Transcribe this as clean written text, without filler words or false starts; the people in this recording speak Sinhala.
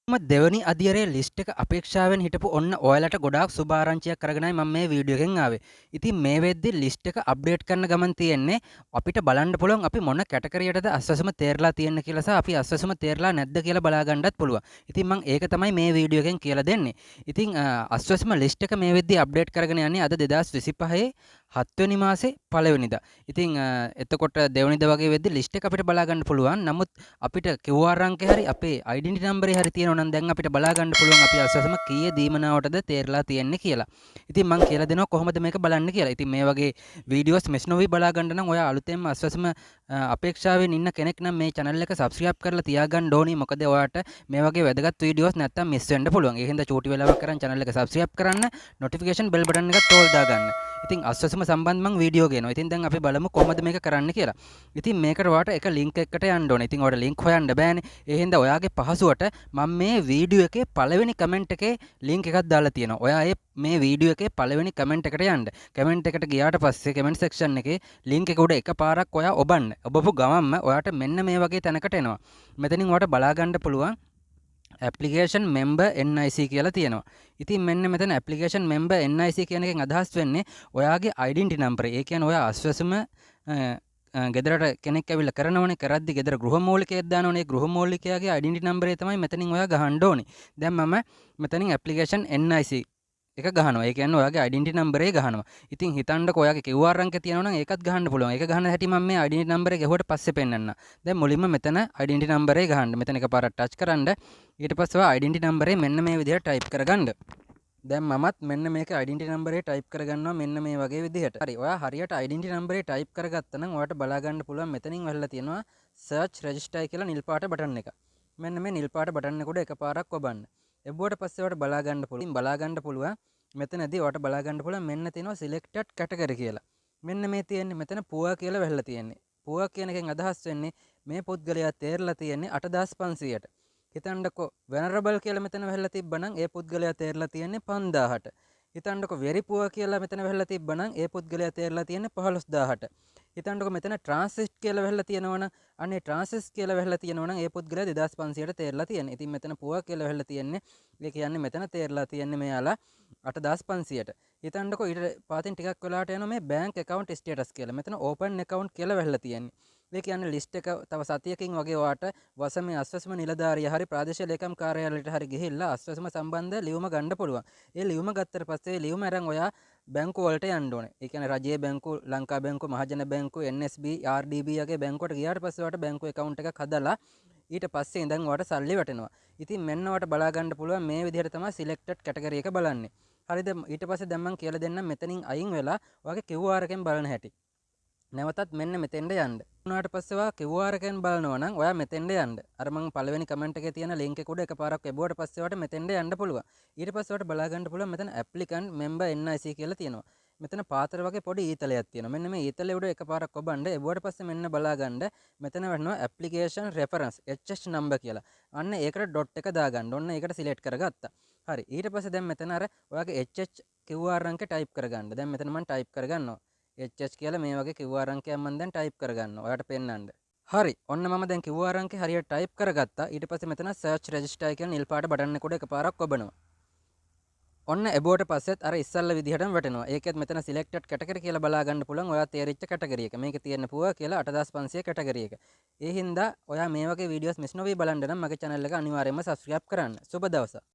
දෙවනි අදියරේ ලිස්ට් එක අපේක්ෂාවෙන් හිටපු ඔන්න ඔයාලට ගොඩාක් සුභාරංචියක් කරගෙනයි මම මේ වීඩියෝ එකෙන් ආවේ. ඉතින් මේ වෙද්දි ලිස්ට් එක අප්ඩේට් කරන ගමන් තියෙන්නේ අපිට බලන්න පුළුවන් අපි මොන කැටගරියටද අස්වැසුම තේරලා තියෙන්නේ කියලා සහ අපි අස්වැසුම තේරලා නැද්ද කියලා බලා ගන්නත් පුළුවන්. ඉතින් මම ඒක තමයි මේ වීඩියෝ එකෙන් කියලා දෙන්නේ. ඉතින් අස්වැසුම ලිස්ට් එක මේ වෙද්දි අප්ඩේට් කරගෙන යන්නේ අද 2025 7 වෙනි මාසේ 1 වෙනිදා. ඉතින් එතකොට දෙවනිදා වගේ වෙද්දි ලිස්ට් එක අපිට බලා ගන්න පුළුවන්. නමුත් අපිට QR අංකේ හරි අපේ ඩෙන්ටිටි නම්බරේ හරි තියෙනවා නම් දැන් අපිට බලා ගන්න පුළුවන් අපි අස්වැසම කීයේ දීමනාවටද තේරලා තියෙන්නේ කියලා. ඉතින් මම කියලා දෙනවා කොහොමද මේක බලන්න කියලා. ඉතින් මේ වගේ වීඩියෝස් මිස් නොවි බලා ගන්න නම් ඔයා අලුතෙන්ම අස්වැසම අපේක්ෂාවෙන් ඉන්න කෙනෙක් නම් මේ channel එක subscribe කරලා තියාගන්න ඕනි. මොකද ඔයාට මේ වගේ වැදගත් වීඩියෝස් නැත්තම් මිස් වෙන්න පුළුවන්. ඒ හින්දා චූටි වෙලාවක් කරන් channel එක subscribe කරන්න, notification bell button එකත් ඕල් දාගන්න. ඉතින් අස්වැසම සම්බන්ධ මම වීඩියෝ ගේනවා. ඉතින් දැන් අපි බලමු කොහොමද මේක කරන්න කියලා. ඉතින් මේකට ඔයාට එක link එකකට යන්න ඕනේ. ඉතින් ඔයාලට link හොයන්න බෑනේ. ඒ හින්දා ඔයාගේ පහසුවට මම මේ වීඩියෝ එකේ පළවෙනි කමෙන්ට් එකේ link එකක් දාලා තියෙනවා. ඔයා මේ වීඩියෝ එකේ පළවෙනි කමෙන්ට් එකට යන්න. කමෙන්ට් එකට ගියාට පස්සේ කමෙන්ට් සෙක්ෂන් එකේ link එක උඩ එකපාරක් ඔයා ඔබන්න. ඔබපු ගමන්ම ඔයාට මෙන්න මේ වගේ තැනකට එනවා. මෙතනින් ඔයාට බලා ගන්න පුළුවන් application member NIC කියලා තියෙනවා. ඉතින් මෙන්න මෙතන application member NIC කියන එකෙන් අදහස් වෙන්නේ ඔයාගේ identity number. ඒ කියන්නේ ඔයා අස්වැසුම ගෙදරට කෙනෙක් ඇවිල්ලා කරනවනේ කරද්දි ගෙදර ගෘහමූලිකයෙක් දානවනේ ගෘහමූලිකයාගේ identity number එක තමයි මෙතනින් ඔයා ගහන්න ඕනේ. දැන් මම මෙතනින් application NIC එක ගහනවා. ඒ කියන්නේ ඔයාගේ identity number එක ගහනවා. ඉතින් හිතන්නකෝ ඔයාගේ QR අංකය තියෙනවා නම් ඒකත් ගහන්න පුළුවන්. ඒක ගහන හැටි මම මේ identity number එක ගහුවට පස්සේ පෙන්නන්න. දැන් මුලින්ම මෙතන identity number එක ගහන්න. මෙතන එකපාරක් ටච් කරන්න. ඊට පස්සේ ඔයා identity number එක මෙන්න මේ විදිහට type කරගන්න. දැන් මමත් මෙන්න මේක identity number එක type කරගන්නවා මෙන්න මේ වගේ විදිහට. හරි. ඔයා හරියට identity number එක type කරගත්තා නම් ඔයාට බලා ගන්න පුළුවන් මෙතනින් වැහලා තියෙනවා search register කියලා නිල් පාට බටන් එක. මෙන්න මේ නිල් පාට බටන් එක උඩ එකපාරක් ඔබන්න. එබ්බුවට පස්සේ ඔයාට බලා ගන්න පුළුවන් මෙතනදී ඔයාට බලා ගන්න පුළුවන් මෙන්න තියෙනවා selected category කියලා. මෙන්න මේ තියෙන්නේ මෙතන පුවා කියලා වැහලා තියෙන්නේ. පුවා කියන එකෙන් අදහස් වෙන්නේ මේ පුද්ගලයා තේරලා තියෙන්නේ 8500ට. හිතන්නකෝ වෙනරබල් කියලා මෙතන වැහලා තිබ්බනම් ඒ පුද්ගලයා තේරලා තියෙන්නේ 5000ට. හිතන්නකෝ very poor කියලා මෙතන වැහලා තිබ්බනම් ඒ පුද්ගලයා තේරලා තියෙන්නේ 15000ට. හිතන්නකෝ මෙතන transit කියලා වැහලා තියෙනවනම් අනේ transit කියලා වැහලා තියෙනවනම් ඒ පුද්ගලයා 2500ට තේරලා තියෙන්නේ. ඉතින් මෙතන poor කියලා වැහලා තියෙන්නේ ඒ කියන්නේ මෙතන තේරලා තියෙන්නේ මෙයාලා 8500ට. හිතන්නකෝ ඊට පාතින් ටිකක් වෙලාවට යනවා මේ bank account status කියලා. මෙතන open account කියලා වැහලා තියෙන්නේ. ඒ කියන්නේ ලිස්ට් එක තව සතියකින් වගේ ඔයාට වසමේ අස්වැසම නිලධාරියා හරි ප්‍රාදේශීය ලේකම් කාර්යාලයට හරි ගිහිල්ලා අස්වැසම සම්බන්ධ ලියුම ගන්න පුළුවන්. ඒ ලියුම ගත්තට පස්සේ ලියුම අරන් ඔයා බැංකු වලට යන්න ඕනේ. ඒ කියන්නේ රජයේ බැංකු, ලංකා බැංකු, මහජන බැංකු, NSB, RDB වගේ බැංකුවට ගියාට පස්සේ ඔයාට බැංකු account එකක් හදලා ඊට පස්සේ ඉඳන් ඔයාට සල්ලි වැටෙනවා. ඉතින් මෙන්න ඔයාට බලා ගන්න පුළුවන් මේ විදිහට තමයි selected category එක බලන්නේ. හරිද? ඊට පස්සේ දැන් මම කියලා දෙන්නම් මෙතනින් අයින් වෙලා ඔයාගේ QR එකෙන් බලන හැටි. නැවතත් මෙන්න මෙතෙන්ට යන්න. උනාට පස්සේ ඔයා QR එකෙන් බලනවා නම් ඔයා මෙතෙන්ට යන්න. අර මම පළවෙනි කමෙන්ට් එකේ තියෙන link එක උඩ එකපාරක් එබුවට පස්සේ ඔයාට මෙතෙන්ට යන්න පුළුවන්. ඊට පස්සේ ඔයාට බලා ගන්න පුළුවන් මෙතන applicant member NIC කියලා තියෙනවා. මෙතන පාතර වගේ පොඩි ඊතලයක් තියෙනවා. මෙන්න මේ ඊතලේ උඩ එකපාරක් ඔබන්න එබුවට පස්සේ මෙන්න බලා ගන්න මෙතන වෙනවා application reference HH number කියලා. අන්න ඒකට dot එක දාගන්න. ඔන්න ඒකට select කරගත්තා. හරි. ඊට පස්සේ දැන් මෙතන අර ඔයාගේ HH QR අංකය type කරගන්න. දැන් මෙතන මම type කරගන්නවා. HH කියලා මේ වගේ QR අංකයක් මම දැන් type කරගන්නවා. ඔයාලට පෙන්නන්න. හරි. ඔන්න මම දැන් QR අංකේ හරියට type කරගත්තා. ඊට පස්සේ මෙතන search register කියන නිල් පාට බටන් එක උඩ එකපාරක් ඔබනවා. ඔන්න එබුවට පස්සෙත් අර ඉස්සල්ලා විදිහටම වැටෙනවා. ඒකෙත් මෙතන selected category කියලා බලා ගන්න පුළුවන්. ඔයා තේරිච්ච category එක. මේකේ තියෙන පුවා කියලා 8500 category එක. ඒ හින්දා ඔයා මේ වගේ වීඩියෝස් මිස් නොවි බලන්න නම් මගේ channel එක අනිවාර්යයෙන්ම subscribe කරන්න. සුබ දවසක්.